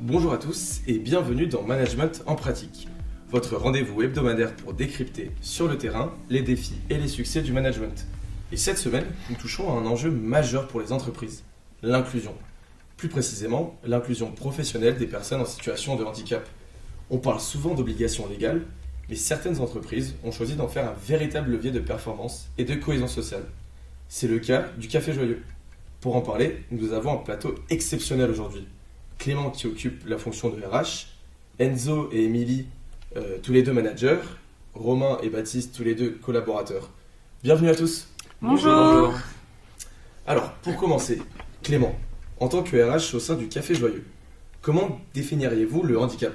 Bonjour à tous et bienvenue dans Management en pratique, votre rendez-vous hebdomadaire pour décrypter sur le terrain les défis et les succès du management. Et cette semaine, nous touchons à un enjeu majeur pour les entreprises, l'inclusion. Plus précisément, l'inclusion professionnelle des personnes en situation de handicap. On parle souvent d'obligations légales, mais certaines entreprises ont choisi d'en faire un véritable levier de performance et de cohésion sociale. C'est le cas du Café Joyeux. Pour en parler, nous avons un plateau exceptionnel aujourd'hui. Clément qui occupe la fonction de RH, Enzo et Émilie, tous les deux managers, Romain et Baptiste, tous les deux collaborateurs. Bienvenue à tous. Bonjour. Alors, pour commencer, Clément, en tant que RH au sein du Café Joyeux, comment définiriez-vous le handicap ?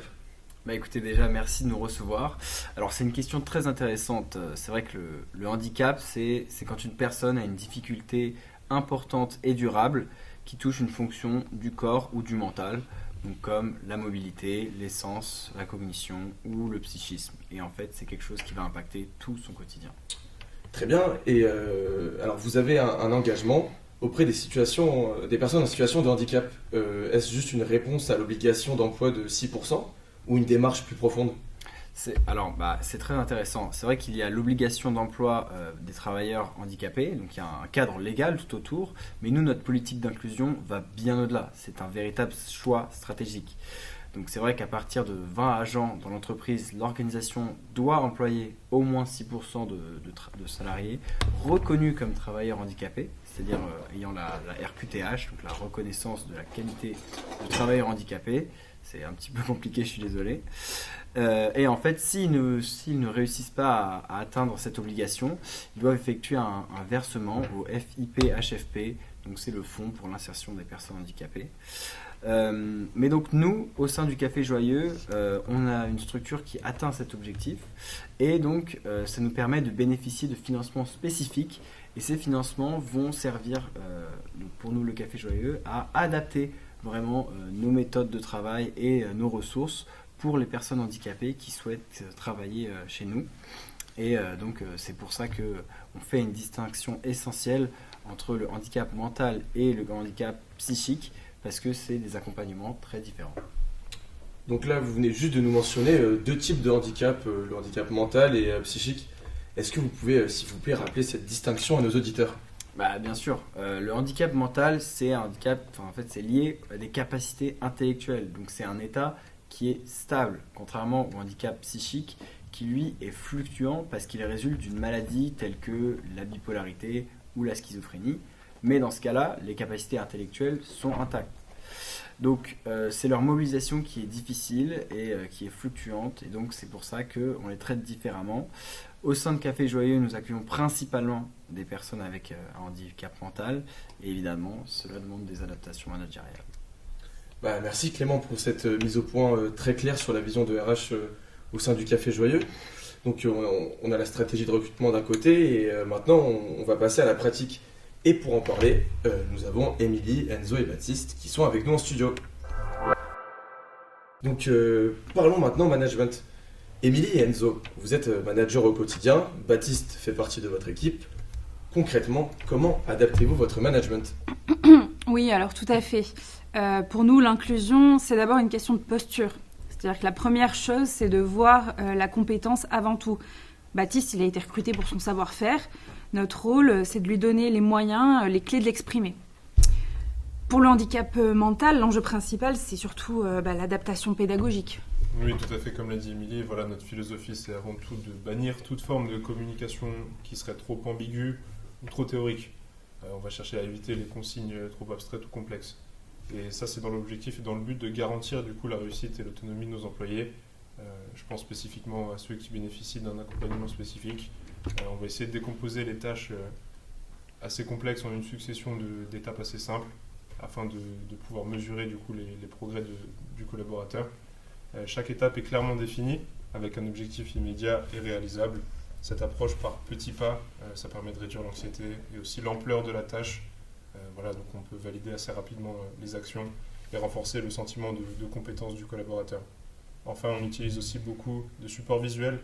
Écoutez, déjà, merci de nous recevoir. Alors, c'est une question très intéressante. C'est vrai que le handicap, c'est quand une personne a une difficulté importante et durable qui touche une fonction du corps ou du mental, donc comme la mobilité, l'essence, la cognition ou le psychisme. Et en fait, c'est quelque chose qui va impacter tout son quotidien. Très bien. Et alors, vous avez un engagement auprès des personnes en situation de handicap. Est-ce juste une réponse à l'obligation d'emploi de 6% ou une démarche plus profonde ? C'est très intéressant. C'est vrai qu'il y a l'obligation d'emploi des travailleurs handicapés, donc il y a un cadre légal tout autour, mais nous, notre politique d'inclusion va bien au-delà. C'est un véritable choix stratégique. Donc c'est vrai qu'à partir de 20 agents dans l'entreprise, l'organisation doit employer au moins 6% de salariés reconnus comme travailleurs handicapés, c'est-à-dire ayant la RQTH, donc la reconnaissance de la qualité de travailleur handicapé. C'est un petit peu compliqué, je suis désolé. Et en fait, s'ils ne réussissent pas à atteindre cette obligation, ils doivent effectuer un versement au FIP-HFP, donc c'est le Fonds pour l'insertion des personnes handicapées. Mais donc nous, au sein du Café Joyeux, on a une structure qui atteint cet objectif et donc ça nous permet de bénéficier de financements spécifiques et ces financements vont servir, pour nous le Café Joyeux, à adapter vraiment nos méthodes de travail et nos ressources pour les personnes handicapées qui souhaitent travailler chez nous. Et donc c'est pour ça qu'on fait une distinction essentielle entre le handicap mental et le handicap psychique, parce que c'est des accompagnements très différents. Donc là, vous venez juste de nous mentionner deux types de handicap, le handicap mental et psychique. Est-ce que vous pouvez, s'il vous plaît, rappeler cette distinction à nos auditeurs ? Bien sûr. Le handicap mental, c'est un handicap, c'est lié à des capacités intellectuelles. Donc c'est un état qui est stable, contrairement au handicap psychique, qui lui est fluctuant parce qu'il résulte d'une maladie telle que la bipolarité ou la schizophrénie. Mais dans ce cas-là, les capacités intellectuelles sont intactes. Donc c'est leur mobilisation qui est difficile et qui est fluctuante. Et donc c'est pour ça qu'on les traite différemment. Au sein de Café Joyeux, nous accueillons principalement des personnes avec un handicap mental. Et évidemment, cela demande des adaptations managériales. Merci Clément pour cette mise au point très claire sur la vision de RH au sein du Café Joyeux. Donc on a la stratégie de recrutement d'un côté et maintenant on va passer à la pratique. Et pour en parler, nous avons Émilie, Enzo et Baptiste qui sont avec nous en studio. Donc parlons maintenant management. Émilie et Enzo, vous êtes managers au quotidien, Baptiste fait partie de votre équipe. Concrètement, comment adaptez-vous votre management ? Oui, alors tout à fait. Pour nous, l'inclusion, c'est d'abord une question de posture. C'est-à-dire que la première chose, c'est de voir la compétence avant tout. Baptiste, il a été recruté pour son savoir-faire. Notre rôle, c'est de lui donner les moyens, les clés de l'exprimer. Pour le handicap mental, l'enjeu principal, c'est surtout l'adaptation pédagogique. Oui, tout à fait, comme l'a dit Émilie, voilà, notre philosophie, c'est avant tout de bannir toute forme de communication qui serait trop ambiguë ou trop théorique. On va chercher à éviter les consignes trop abstraites ou complexes. Et ça, c'est dans l'objectif et dans le but de garantir du coup la réussite et l'autonomie de nos employés. Je pense spécifiquement à ceux qui bénéficient d'un accompagnement spécifique. On va essayer de décomposer les tâches assez complexes en une succession d'étapes assez simples afin de pouvoir mesurer du coup les progrès du collaborateur. Chaque étape est clairement définie avec un objectif immédiat et réalisable. Cette approche par petits pas, ça permet de réduire l'anxiété et aussi l'ampleur de la tâche. Donc on peut valider assez rapidement les actions et renforcer le sentiment de compétence du collaborateur. Enfin, on utilise aussi beaucoup de supports visuels.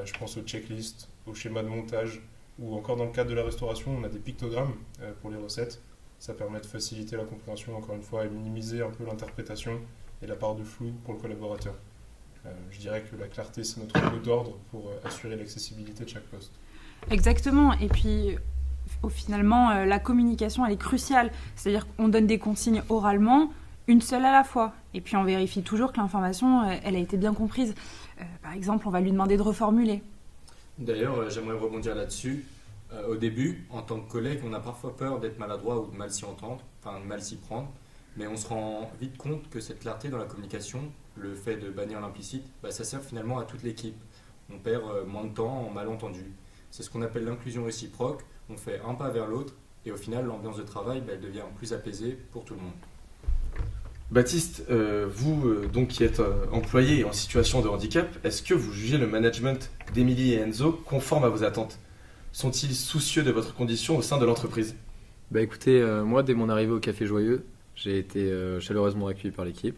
Je pense aux checklists, aux schémas de montage ou encore dans le cadre de la restauration, on a des pictogrammes pour les recettes. Ça permet de faciliter la compréhension, encore une fois, et minimiser un peu l'interprétation et la part de flou pour le collaborateur. Je dirais que la clarté, c'est notre mot d'ordre pour assurer l'accessibilité de chaque poste. Exactement. Et puis, finalement, la communication, elle est cruciale. C'est-à-dire qu'on donne des consignes oralement, une seule à la fois. Et puis, on vérifie toujours que l'information, elle a été bien comprise. Par exemple, on va lui demander de reformuler. D'ailleurs, j'aimerais rebondir là-dessus. Au début, en tant que collègue, on a parfois peur d'être maladroit ou de mal s'y entendre, enfin de mal s'y prendre. Mais on se rend vite compte que cette clarté dans la communication, le fait de bannir l'implicite, ça sert finalement à toute l'équipe. On perd moins de temps en malentendus. C'est ce qu'on appelle l'inclusion réciproque. On fait un pas vers l'autre et au final, l'ambiance de travail elle devient plus apaisée pour tout le monde. Baptiste, vous donc qui êtes employé et en situation de handicap, est-ce que vous jugez le management d'Émilie et Enzo conforme à vos attentes? Sont-ils soucieux de votre condition au sein de l'entreprise? Écoutez, moi dès mon arrivée au Café Joyeux, j'ai été chaleureusement accueilli par l'équipe.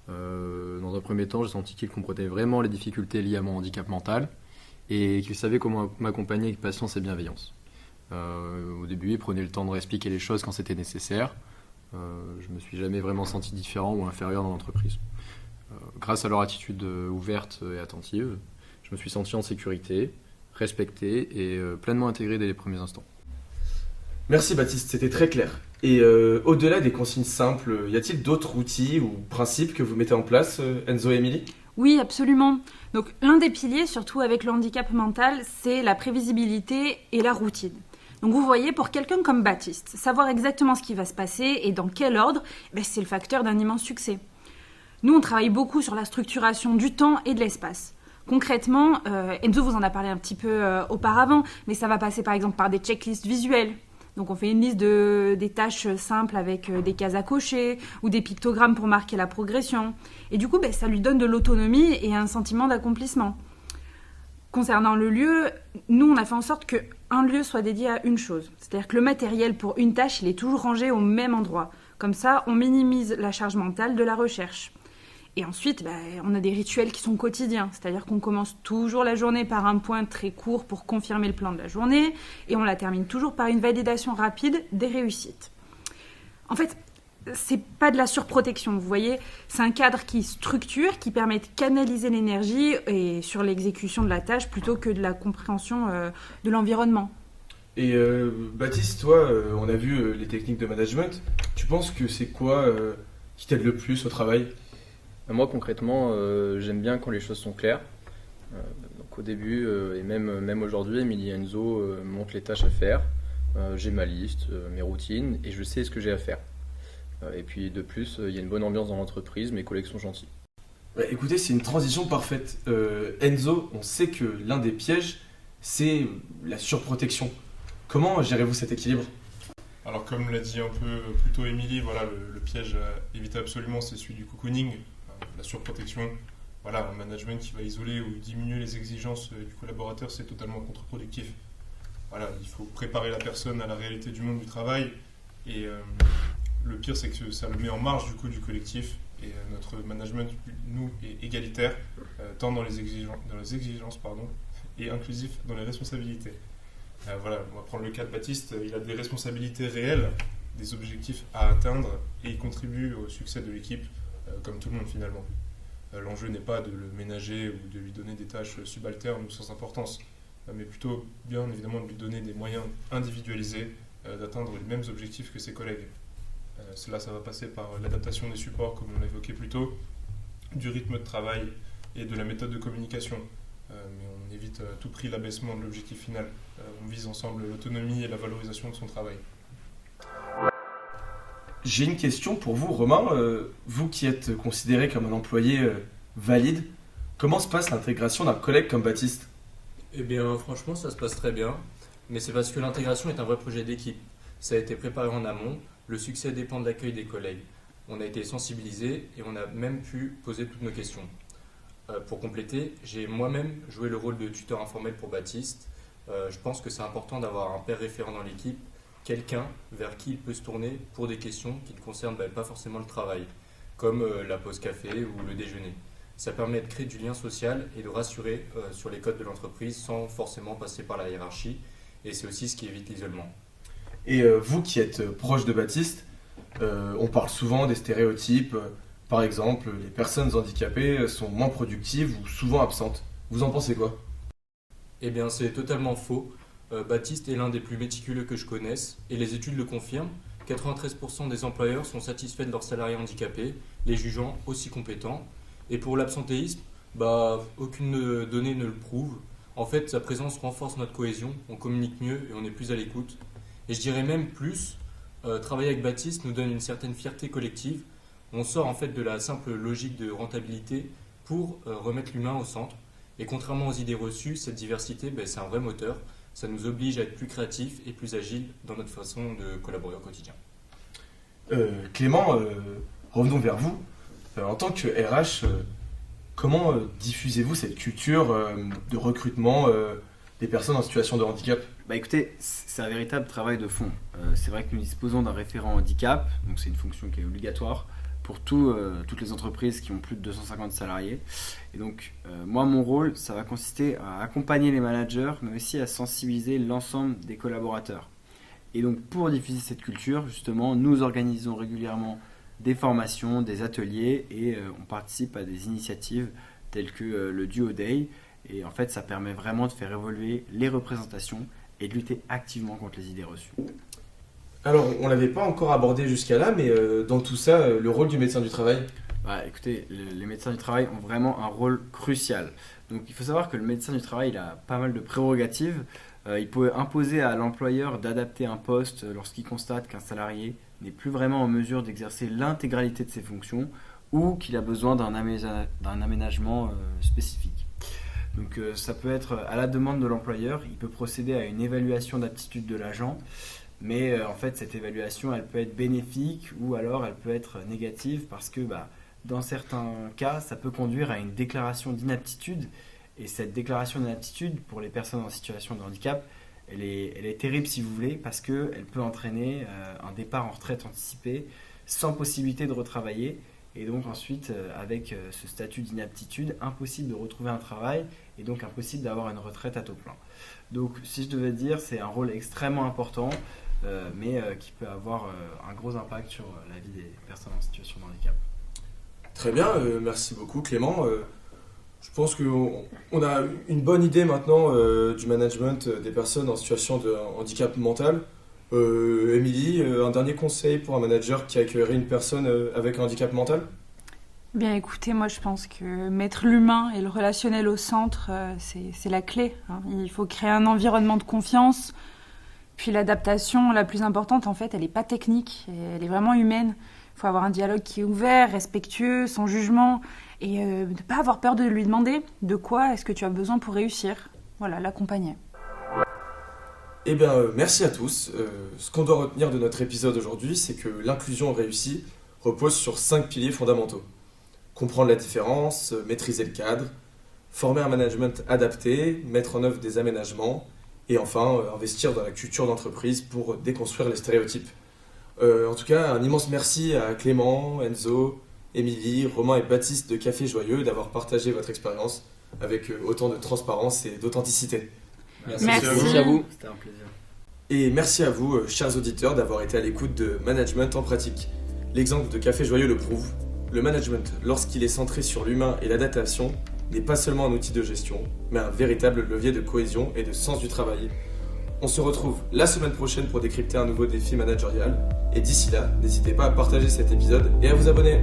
Dans un premier temps, j'ai senti qu'ils comprenaient vraiment les difficultés liées à mon handicap mental et qu'ils savaient comment m'accompagner avec patience et bienveillance. Au début, ils prenaient le temps de réexpliquer les choses quand c'était nécessaire. Je me suis jamais vraiment senti différent ou inférieur dans l'entreprise. Grâce à leur attitude ouverte et attentive, je me suis senti en sécurité, respecté et pleinement intégré dès les premiers instants. Merci Baptiste, c'était très clair. Et au-delà des consignes simples, y a-t-il d'autres outils ou principes que vous mettez en place, Enzo et Émilie? Oui, absolument. Donc, l'un des piliers, surtout avec le handicap mental, c'est la prévisibilité et la routine. Donc vous voyez, pour quelqu'un comme Baptiste, savoir exactement ce qui va se passer et dans quel ordre, c'est le facteur d'un immense succès. Nous, on travaille beaucoup sur la structuration du temps et de l'espace. Concrètement, Enzo vous en a parlé un petit peu auparavant, mais ça va passer par exemple par des checklists visuelles. Donc on fait une liste des tâches simples avec des cases à cocher ou des pictogrammes pour marquer la progression. Et du coup, ça lui donne de l'autonomie et un sentiment d'accomplissement. Concernant le lieu, nous, on a fait en sorte qu'un lieu soit dédié à une chose. C'est-à-dire que le matériel pour une tâche, il est toujours rangé au même endroit. Comme ça, on minimise la charge mentale de la recherche. Et ensuite, on a des rituels qui sont quotidiens. C'est-à-dire qu'on commence toujours la journée par un point très court pour confirmer le plan de la journée. Et on la termine toujours par une validation rapide des réussites. En fait, c'est pas de la surprotection, vous voyez. C'est un cadre qui structure, qui permet de canaliser l'énergie et sur l'exécution de la tâche plutôt que de la compréhension de l'environnement. Et Baptiste, toi, on a vu les techniques de management. Tu penses que c'est quoi qui t'aide le plus au travail? Moi concrètement, j'aime bien quand les choses sont claires. Donc au début et même aujourd'hui, Émilie et Enzo montrent les tâches à faire. J'ai ma liste, mes routines et je sais ce que j'ai à faire. Et puis de plus, il y a une bonne ambiance dans l'entreprise, mes collègues sont gentils. Écoutez, c'est une transition parfaite. Enzo, on sait que l'un des pièges, c'est la surprotection. Comment gérez-vous cet équilibre? Alors comme l'a dit un peu plus tôt Émilie, voilà, le piège à éviter absolument, c'est celui du cocooning, la surprotection. Voilà, un management qui va isoler ou diminuer les exigences du collaborateur, c'est totalement contre-productif. Voilà, il faut préparer la personne à la réalité du monde du travail et le pire, c'est que ça le met en marge du coup du collectif et notre management, nous, est égalitaire, tant dans les exigences et inclusif dans les responsabilités. Voilà, on va prendre le cas de Baptiste, il a des responsabilités réelles, des objectifs à atteindre et il contribue au succès de l'équipe, comme tout le monde finalement. L'enjeu n'est pas de le ménager ou de lui donner des tâches subalternes ou sans importance, mais plutôt bien évidemment de lui donner des moyens individualisés d'atteindre les mêmes objectifs que ses collègues. Cela, ça va passer par l'adaptation des supports, comme on l'a évoqué plus tôt, du rythme de travail et de la méthode de communication. Mais on évite à tout prix l'abaissement de l'objectif final. On vise ensemble l'autonomie et la valorisation de son travail. J'ai une question pour vous, Romain. Vous qui êtes considéré comme un employé valide, comment se passe l'intégration d'un collègue comme Baptiste? Eh bien, franchement, ça se passe très bien. Mais c'est parce que l'intégration est un vrai projet d'équipe. Ça a été préparé en amont. Le succès dépend de l'accueil des collègues. On a été sensibilisés et on a même pu poser toutes nos questions. Pour compléter, j'ai moi-même joué le rôle de tuteur informel pour Baptiste. Je pense que c'est important d'avoir un père référent dans l'équipe, quelqu'un vers qui il peut se tourner pour des questions qui ne concernent pas forcément le travail, comme la pause café ou le déjeuner. Ça permet de créer du lien social et de rassurer sur les codes de l'entreprise sans forcément passer par la hiérarchie. Et c'est aussi ce qui évite l'isolement. Et vous qui êtes proche de Baptiste, on parle souvent des stéréotypes, Par exemple, les personnes handicapées sont moins productives ou souvent absentes. Vous en pensez quoi? Eh bien, c'est totalement faux. Baptiste est l'un des plus méticuleux que je connaisse et les études le confirment. 93% des employeurs sont satisfaits de leurs salariés handicapés, les jugeant aussi compétents. Et pour l'absentéisme, aucune donnée ne le prouve. En fait, sa présence renforce notre cohésion, on communique mieux et on est plus à l'écoute. Et je dirais même plus, travailler avec Baptiste nous donne une certaine fierté collective. On sort en fait de la simple logique de rentabilité pour remettre l'humain au centre. Et contrairement aux idées reçues, cette diversité, c'est un vrai moteur. Ça nous oblige à être plus créatifs et plus agiles dans notre façon de collaborer au quotidien. Clément, revenons vers vous. En tant que RH, comment diffusez-vous cette culture de recrutement des personnes en situation de handicap? Écoutez, c'est un véritable travail de fond. C'est vrai que nous disposons d'un référent handicap, donc c'est une fonction qui est obligatoire pour toutes les entreprises qui ont plus de 250 salariés. Et donc, moi, mon rôle, ça va consister à accompagner les managers, mais aussi à sensibiliser l'ensemble des collaborateurs. Et donc, pour diffuser cette culture, justement, nous organisons régulièrement des formations, des ateliers, et on participe à des initiatives telles que le Duo Day. Et en fait, ça permet vraiment de faire évoluer les représentations et de lutter activement contre les idées reçues. Alors, on ne l'avait pas encore abordé jusqu'à là, mais dans tout ça, le rôle du médecin du travail? Écoutez, les médecins du travail ont vraiment un rôle crucial. Donc il faut savoir que le médecin du travail il a pas mal de prérogatives. Il peut imposer à l'employeur d'adapter un poste lorsqu'il constate qu'un salarié n'est plus vraiment en mesure d'exercer l'intégralité de ses fonctions ou qu'il a besoin d'un aménagement spécifique. Donc ça peut être à la demande de l'employeur, il peut procéder à une évaluation d'aptitude de l'agent. Mais en fait, cette évaluation, elle peut être bénéfique ou alors elle peut être négative parce que dans certains cas, ça peut conduire à une déclaration d'inaptitude. Et cette déclaration d'inaptitude, pour les personnes en situation de handicap, elle est terrible si vous voulez parce qu'elle peut entraîner un départ en retraite anticipé sans possibilité de retravailler. Et donc ensuite, avec ce statut d'inaptitude, impossible de retrouver un travail et donc impossible d'avoir une retraite à taux plein. Donc si je devais dire, c'est un rôle extrêmement important. Mais qui peut avoir un gros impact sur la vie des personnes en situation de handicap. Très bien, merci beaucoup Clément. Je pense qu'on a une bonne idée maintenant du management des personnes en situation de handicap mental. Émilie, un dernier conseil pour un manager qui accueillerait une personne avec un handicap mental? Bien écoutez, moi je pense que mettre l'humain et le relationnel au centre, c'est la clé. Il faut créer un environnement de confiance. Puis l'adaptation la plus importante, en fait, elle n'est pas technique, elle est vraiment humaine. Il faut avoir un dialogue qui est ouvert, respectueux, sans jugement, et ne pas avoir peur de lui demander de quoi est-ce que tu as besoin pour réussir. Voilà, l'accompagner. Eh bien, merci à tous. Ce qu'on doit retenir de notre épisode aujourd'hui, c'est que l'inclusion réussie repose sur 5 piliers fondamentaux. Comprendre la différence, maîtriser le cadre, former un management adapté, mettre en œuvre des aménagements, et enfin, investir dans la culture d'entreprise pour déconstruire les stéréotypes. En tout cas, un immense merci à Clément, Enzo, Émilie, Romain et Baptiste de Café Joyeux d'avoir partagé votre expérience avec autant de transparence et d'authenticité. Merci. Merci à vous, c'était un plaisir. Et merci à vous, chers auditeurs, d'avoir été à l'écoute de Management en pratique. L'exemple de Café Joyeux le prouve. Le management, lorsqu'il est centré sur l'humain et l'adaptation, n'est pas seulement un outil de gestion, mais un véritable levier de cohésion et de sens du travail. On se retrouve la semaine prochaine pour décrypter un nouveau défi managérial. Et d'ici là, n'hésitez pas à partager cet épisode et à vous abonner.